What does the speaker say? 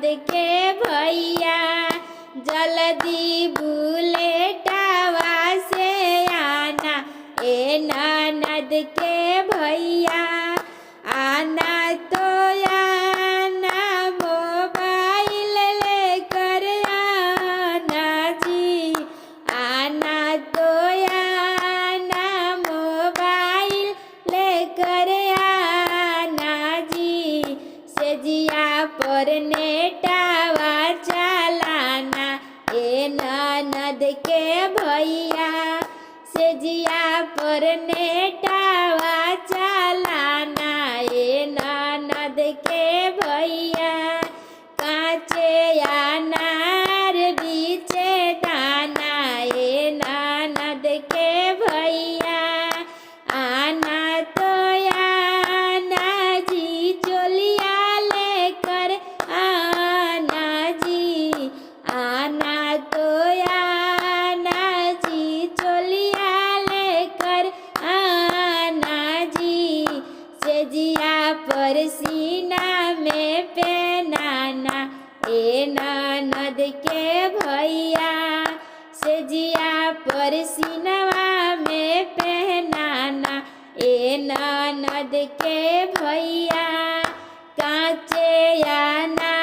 ननद के भैया जल्दी बुलेटवा से आना ए ननद के भैया आना तो आना मोबाइल लेकर आना जी आना तो आना मोबाइल लेकर आना जी सेजिया पर नेटावा चलाना ए ननद के भैया सेजिया पर नेटावा चलाना ए ननद के भैया काचे अनार बीचे दाना ए ननद के भैया आना तो आना जी चोलिया लेकर आना जी आना तो आना जी चोलिया लेकर आना जी सेजिया पर सीना में पहनाना ए ननद के भैया सेजिया पर सीनवा में पहनाना ए ननद के भैया काचे अनार